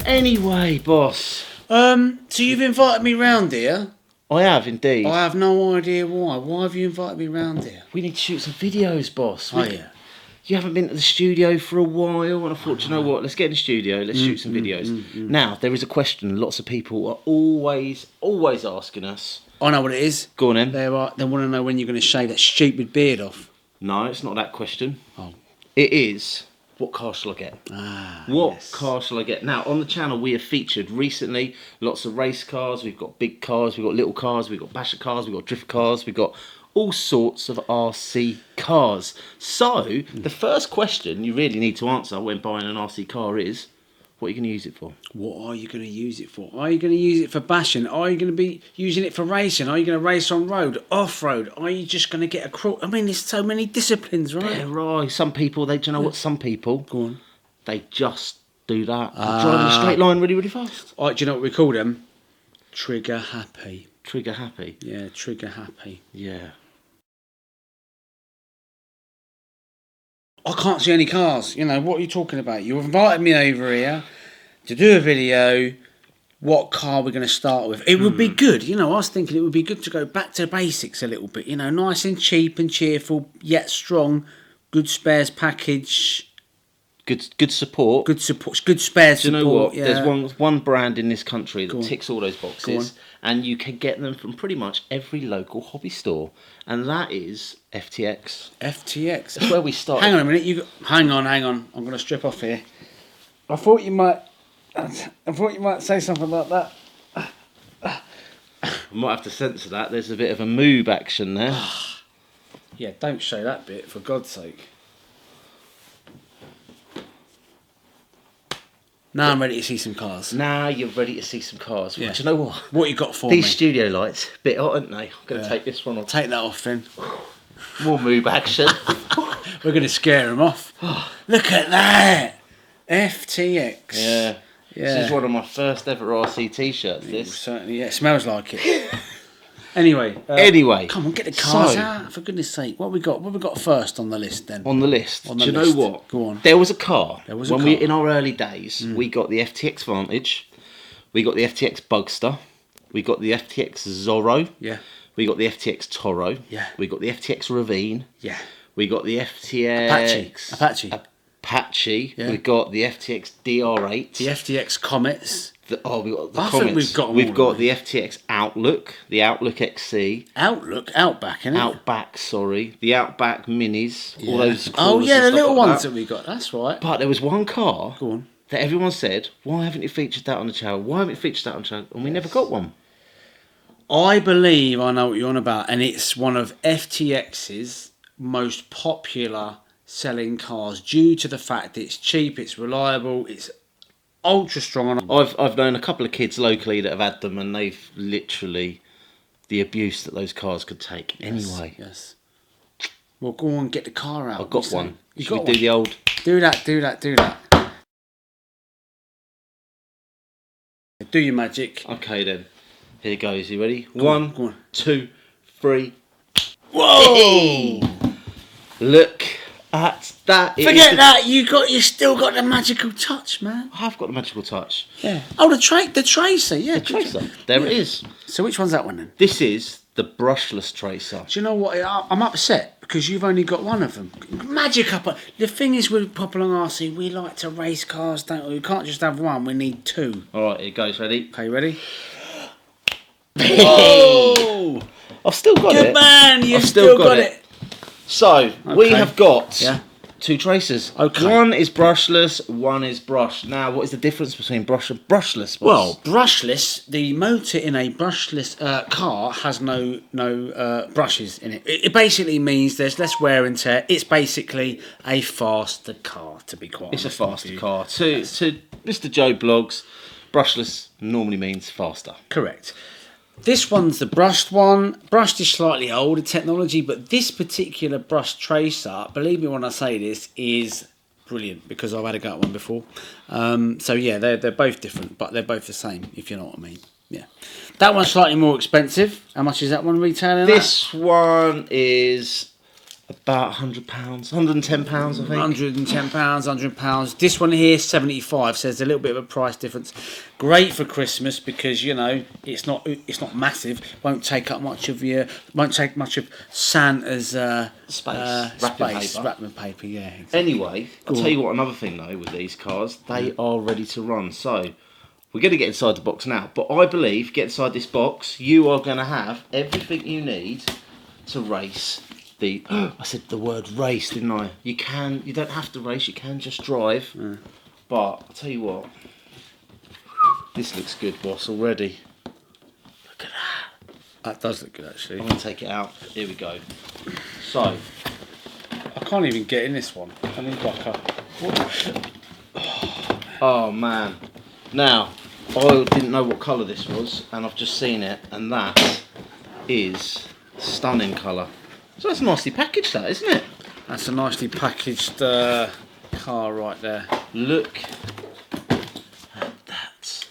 Anyway, boss. So you've invited me round here. I have indeed. I have no idea why. Why have you invited me round here? We need to shoot some videos, boss. Yeah. You haven't been to the studio for a while, and I thought, you know what? Let's get in the studio. Let's shoot some videos. Now, there is a question. Lots of people are always asking us. I know what it is. Go on, then. They want to know when you're going to shave that stupid beard off. No, it's not that question. Oh. It is, what car shall I get? What car shall I get? Now, on the channel, we have featured recently lots of race cars. We've got big cars, we've got little cars, we've got basher cars, we've got drift cars, we've got all sorts of RC cars. So, the first question you really need to answer when buying an RC car is, what are you going to use it for? What are you going to use it for? Are you going to use it for bashing? Are you going to be using it for racing? Are you going to race on road, off-road? Are you just going to get a crawl? I mean, there's so many disciplines, right? Yeah, right. Some people, do you know what? Some people, Go on. they just do that. Drive in a straight line really, really fast. Do you know what we call them? Trigger happy. Trigger happy. Yeah, trigger happy. Yeah. I can't see any cars. You know, what are you talking about? You invited me over here to do a video. What car we're going to start with? It would be good. You know, I was thinking it would be good to go back to basics a little bit. You know, nice and cheap and cheerful, yet strong. Good spares package. Good support. Good support. Good spares support. Do you know what? Yeah. There's one brand in this country that ticks all those boxes, and you can get them from pretty much every local hobby store, and that is FTX. FTX. That's where we started. Hang on a minute. Hang on. I'm going to strip off here. I thought you might say something like that. I might have to censor that. There's a bit of a move action there. Yeah, don't show that bit, for God's sake. Now I'm ready to see some cars. Now you're ready to see some cars. Yeah. Do you know what? What you got for me? These studio lights, a bit hot, aren't they? I'm going to take this one off. Take that off then. More move action. We're going to scare them off. Look at that! FTX. Yeah. This is one of my first ever RC t-shirts. This certainly, yeah, it smells like it. Anyway, come on, get the cars out for goodness' sake. What we got? What we got first on the list then? On the list. Do you know what? Go on. There was a car. We in our early days, we got the FTX Vantage, we got the FTX Bugsta, we got the FTX Zorro. Yeah. We got the FTX Toro. Yeah. We got the FTX Ravine. Yeah. We got the FTX Apache. Yeah. We got the FTX DR8. The FTX Comets. We got the I Comets. think we've got the FTX Outlook, the Outlook XC. Outback, innit? Outback, sorry. The Outback Minis. Yeah. All those. Oh, yeah, the little ones that we got. That's right. But there was one car that everyone said, why haven't you featured that on the channel? Why haven't you featured that on the channel? And we never got one. I believe I know what you're on about, and it's one of FTX's most popular selling cars due to the fact that it's cheap, it's reliable, it's ultra strong. I've known a couple of kids locally that have had them, and they've literally the abuse that those cars could take. Anyway, yes. Well, go on, get the car out. I've got one. Should we do the old? Do that. Do your magic. Okay then. Here goes. You ready? Go on. 2, 3. Whoa! Hey! Look at that. Forget that. You still got the magical touch, man. I have got the magical touch. Yeah. Oh, the tracer. Yeah. The tracer. There it is. So which one's that one then? This is the brushless tracer. Do you know what? I'm upset because you've only got one of them. Magic up. The thing is with Popular RC, we like to race cars, don't we? We can't just have one. We need two. All right, here goes. Ready? Okay, ready? Whoa! I've still got it. Good man, you've still got it. So, we have got two tracers. Okay. One is brushless, one is brush. Now, what is the difference between brush and brushless? Well, brushless, the motor in a brushless car has no brushes in it. It basically means there's less wear and tear. It's basically a faster car, to be quite honest. It's a faster car. To Mr. Joe Blogs, brushless normally means faster. Correct. This one's the brushed one. Brushed is slightly older technology, but this particular brushed tracer, believe me when I say this, is brilliant because I've had a go at one before. So yeah, they're both different, but they're both the same, if you know what I mean. Yeah. That one's slightly more expensive. How much is that one retailing? This one is About £100, £110, I think. £110, £100. This one here, 75. So there's a little bit of a price difference. Great for Christmas because it's not massive. Won't take much of Santa's wrapping paper. Yeah. Exactly. Anyway, I'll tell you what. Another thing though with these cars, they are ready to run. So we're going to get inside the box now. But I believe, get inside this box, you are going to have everything you need to race. I said the word race, didn't I? You don't have to race, you can just drive. Yeah. But I'll tell you what, this looks good, boss, already. Look at that. That does look good, actually. I'm going to take it out. Here we go. So. I can't even get in this one. I need like a... Oh, man. Now, I didn't know what colour this was, and I've just seen it, and that is stunning colour. So that's nicely packaged, that, isn't it? That's a nicely packaged car right there. Look at that.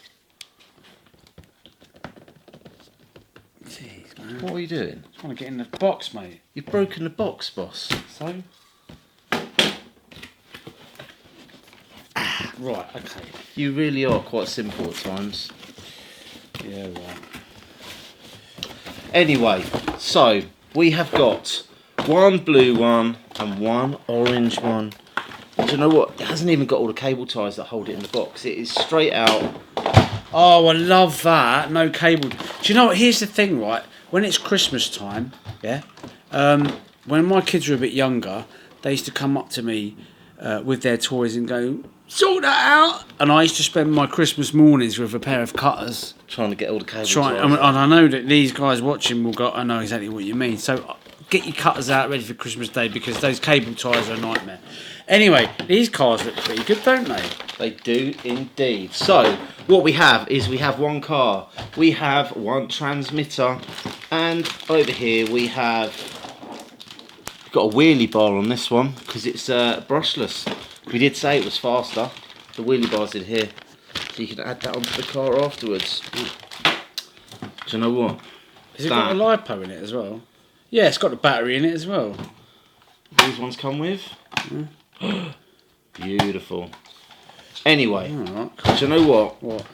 Jeez, man. What are you doing? I just want to get in the box, mate. You've broken the box, boss. So? Right, okay. You really are quite simple at times. Yeah, right. Anyway, so we have got one blue one and one orange one. Do you know what? It hasn't even got all the cable ties that hold it in the box. It is straight out. Oh, I love that. No cable. Do you know what? Here's the thing, right? When it's Christmas time, yeah, when my kids were a bit younger, they used to come up to me with their toys and go, sort that out. And I used to spend my Christmas mornings with a pair of cutters. Trying to get all the cable ties. And I know that these guys watching will go, I know exactly what you mean. So get your cutters out ready for Christmas Day because those cable ties are a nightmare. Anyway, these cars look pretty good, don't they? They do indeed. So, what we have is we have one car, we have one transmitter, and over here we have got a wheelie bar on this one because it's brushless. We did say it was faster. The wheelie bar's in here, so you can add that onto the car afterwards. Do you know what? Has it got a LiPo in it as well? Yeah, it's got the battery in it as well. These ones come with. Beautiful. Anyway, right. Do you know what? What?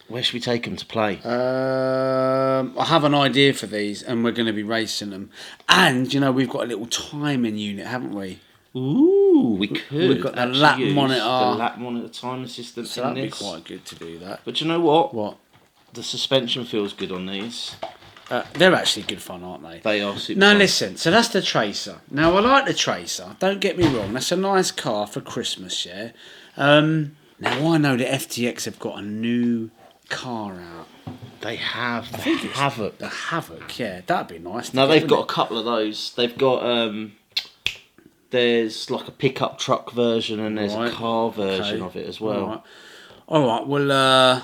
Where should we take them to play? I have an idea for these, and we're going to be racing them. And we've got a little timing unit, haven't we? Ooh, we could. We've got the lap monitor. The lap monitor time assistant. So that'd be quite good to do that. But you know what? What? The suspension feels good on these. They're actually good fun, aren't they? They are super Now fun. listen, so that's the Tracer. Now I like the Tracer, don't get me wrong, that's a nice car for Christmas, yeah? Now I know that FTX have got a new car out. They have. The Havoc. The Havoc, yeah, that'd be nice. Now they've got a couple of those. They've got, there's like a pickup truck version and there's a car version of it as well. Alright, well,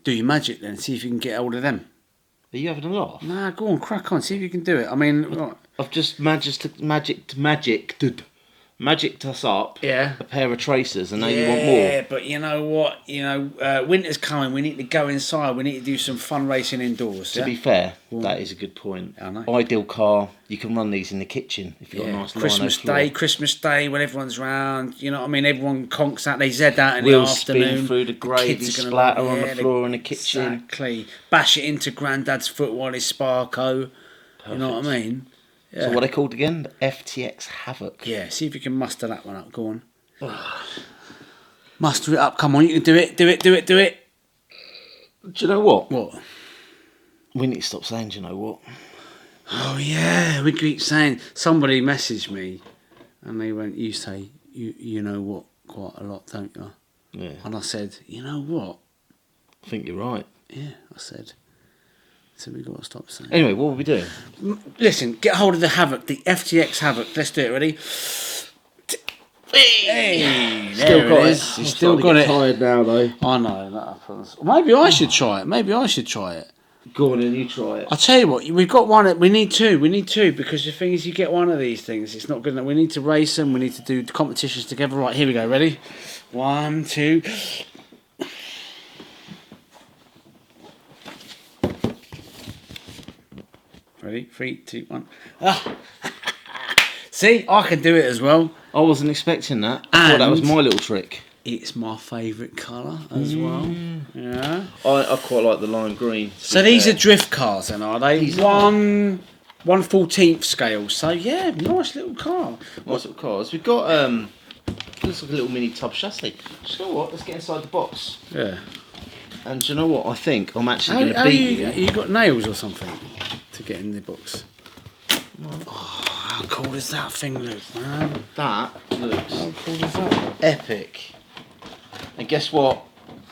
do your magic then, see if you can get hold of them. Are you having a laugh? Nah, go on, crack on, see if you can do it. I mean, right. I've just magicked us up a pair of Tracers and now you want more. Yeah, but you know what? Winter's coming, we need to go inside, we need to do some fun racing indoors. To be fair, that is a good point. I know. Ideal car, you can run these in the kitchen if you've got a nice Christmas Day when everyone's round, you know what I mean? Everyone conks out, they zed out in Wheels the afternoon. spin through the gravy, splatter on the floor in the kitchen. Exactly. Bash it into Grandad's foot while it's Sparko. Perfect. You know what I mean? Yeah. So what are they called again? The FTX Havoc. Yeah, see if you can muster that one up. Go on. Muster it up. Come on, you can do it. Do it. Do you know what? What? We need to stop saying, do you know what? Oh, yeah. We keep saying... Somebody messaged me and they went, you say, you know what, quite a lot, don't you? Yeah. And I said, you know what? I think you're right. Yeah, I said... So we've got to stop saying. Anyway, what are we doing? Listen, get hold of the Havoc, the FTX Havoc. Let's do it. Ready? Hey, still got it. You still got it. Tired now though. I know that happens. Maybe I should try it. Go on, then you try it. I'll tell you what. We've got one. We need two. Because the thing is, you get one of these things, it's not good enough. We need to race them. We need to do the competitions together. Right, here we go. Ready? 1, 2. Ready? 3, 2, 1. See, I can do it as well. I wasn't expecting that. I thought that was And- my little trick. It's my favourite colour as well. Yeah. I quite like the lime green. So these are drift cars, then, are they? These are 1/14 scale. So yeah, nice little car. Nice little cars. We've got looks like a little mini tub chassis. You know what? Let's get inside the box. Yeah. And do you know what? I think I'm actually going to How beat you got nails or something to get in the box? Oh, how cool does that thing look, man? That looks How cool is that? epic. And guess what?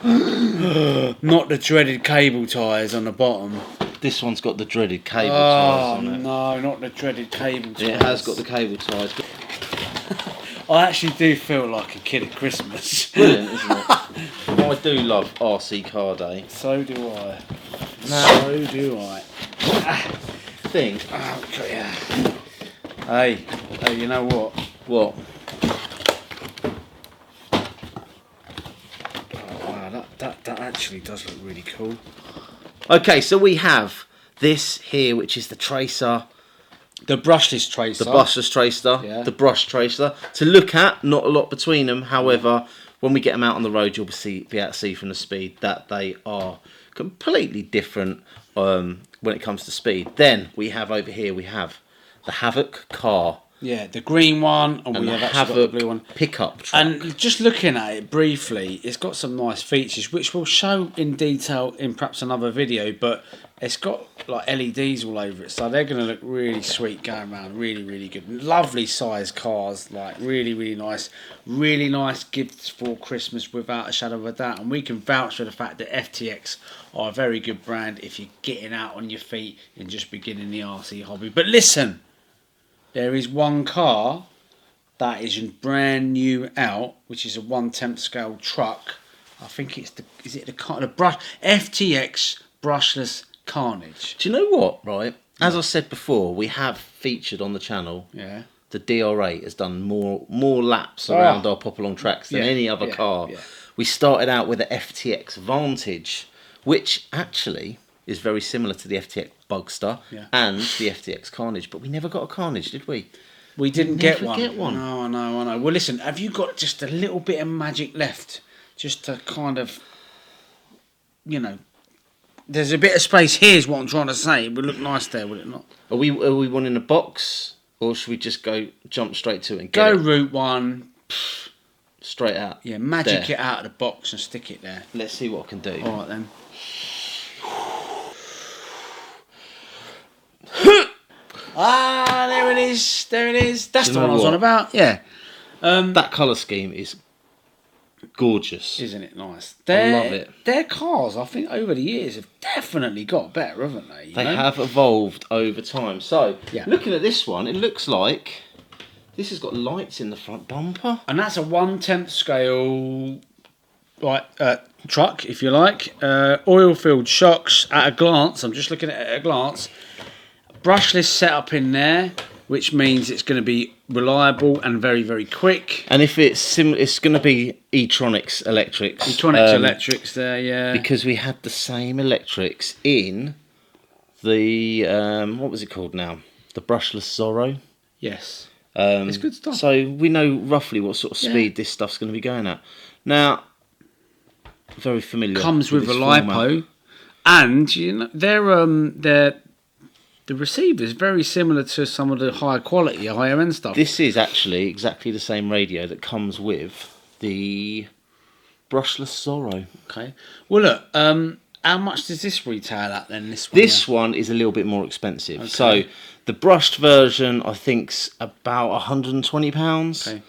Not the dreaded cable ties on the bottom. This one's got the dreaded cable ties Oh on it. no, not the dreaded cable ties. It has got the cable ties. I actually do feel like a kid at Christmas. Brilliant, isn't it? I do love RC Car Day. So do I. Now, So do I. think. Oh, God, yeah. Hey, you know what? What? Oh, wow, that actually does look really cool. Okay, so we have this here, which is the tracer. The brushless tracer. The brushless tracer, Yeah. the brush tracer. To look at, not a lot between them. However, when we get them out on the road, you'll be able to see from the speed that they are completely different when it comes to speed. Then we have over here, we have the Havoc car Yeah, the green one, and we the have actually got the Havoc blue one. pickup truck. And just looking at it briefly, it's got some nice features, which we'll show in detail in perhaps another video, but it's got like LEDs all over it, so they're going to look really sweet going around, really, really good. Lovely sized cars, like really, really nice gifts for Christmas without a shadow of a doubt. And we can vouch for the fact that FTX are a very good brand if you're getting out on your feet and just beginning the RC hobby. But listen, there is one car that is brand new out, which is a 1/10 scale truck. I think it's the FTX brushless Carnage. Do you know what, right? As I said before, we have featured on the channel, Yeah. the DR8 has done more laps around our pop-along tracks than any other car. Yeah. We started out with the FTX Vantage, which actually is very similar to the FTX Bugsta and the FTX Carnage, but we never got a Carnage, did we? We didn't get never one. get one. No, I know. Well, listen, have you got just a little bit of magic left? Just to kind of, you know, there's a bit of space here is what I'm trying to say. It would look nice there, would it not? Are we wanting a box, or should we just jump straight to it and Go get it route one. straight out? Yeah, magic there. it out of the box and stick it there. Let's see what I can do. All right then. There it is. That's Do the you one know I was on what? about. Yeah. That colour scheme is gorgeous. Isn't it nice? I love it. Their cars, I think, over the years have definitely got better, haven't they? They have evolved over time. So, Yeah. looking at this one, it looks like this has got lights in the front bumper. And that's a 1/10 scale, truck, if you like. Oil-filled shocks at a glance. I'm just looking at it at a glance. Brushless setup in there, which means it's going to be reliable and very, very quick. And if it's it's going to be electrics. Electrics there, yeah. Because we had the same electrics in the what was it called now? The brushless Zorro. Yes. It's good stuff. So we know roughly what sort of speed this stuff's going to be going at. Now, very familiar. Comes with a this lipo, format. and you know the receiver is very similar to some of the higher quality, higher end stuff. This is actually exactly the same radio that comes with the brushless Zorro. Okay. Well, look. How much does this retail at then? This one is a little bit more expensive. Okay. So the brushed version, I think's about £120. Okay.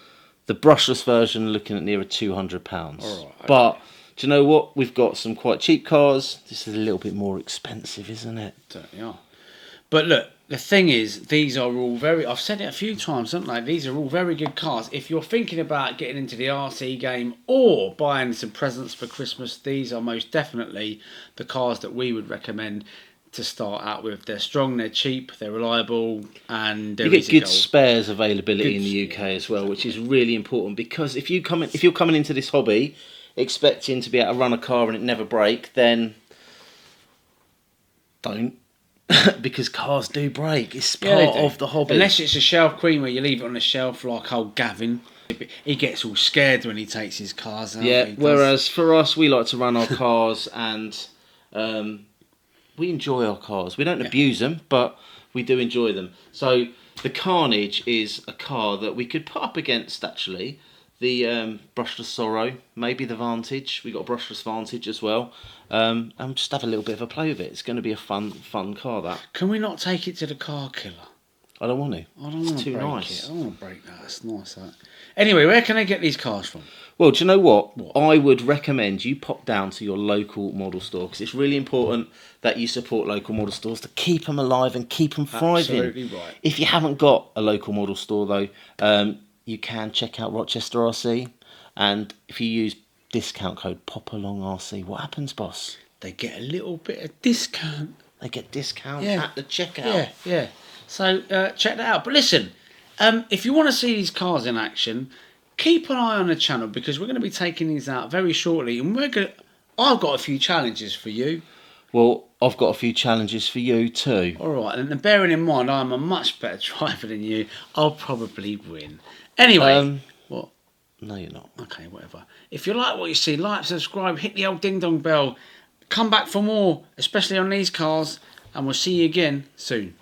The brushless version, looking at nearer £200. All right, okay. But do you know what? We've got some quite cheap cars. This is a little bit more expensive, isn't it? Certainly are. But look, the thing is, these are all very... I've said it a few times, haven't I? These are all very good cars. If you're thinking about getting into the RC game or buying some presents for Christmas, these are most definitely the cars that we would recommend to start out with. They're strong, they're cheap, they're reliable, and they're you get easy good to go. spares availability in the UK as well, which is really important, because if you're coming into this hobby expecting to be able to run a car and it never break, then don't because cars do break. It's Yeah, they part do. of the hobby. Unless it's a shelf creamer, you leave it on the shelf like old Gavin. He gets all scared when he takes his cars out. Yeah, He does. whereas for us, we like to run our cars and we enjoy our cars. We don't abuse them, but we do enjoy them. So the Carnage is a car that we could put up against, actually, the brushless Zorro, maybe the Vantage. We got a brushless Vantage as well. And just have a little bit of a play with it. It's going to be a fun car, that. Can we not take it to the car killer? I don't want to. I don't It's want to too break nice. it. I don't want to break that. It's nice, that. Anyway, where can I get these cars from? Well, do you know what? I would recommend you pop down to your local model store, because it's really important that you support local model stores to keep them alive and keep them thriving. Absolutely right. If you haven't got a local model store, though, you can check out Rochester RC, and if you use discount code POPALONGRC, what happens, boss? They get a little bit of discount. They get discount Yeah. at the checkout. Yeah, yeah. So check that out. But listen, if you want to see these cars in action, keep an eye on the channel, because we're going to be taking these out very shortly, and I've got a few challenges for you. Well, I've got a few challenges for you too. All right, and then bearing in mind I'm a much better driver than you, I'll probably win. Anyway, what? No, you're not. Okay, whatever. If you like what you see, like, subscribe, hit the old ding dong bell. Come back for more, especially on these cars, and we'll see you again soon.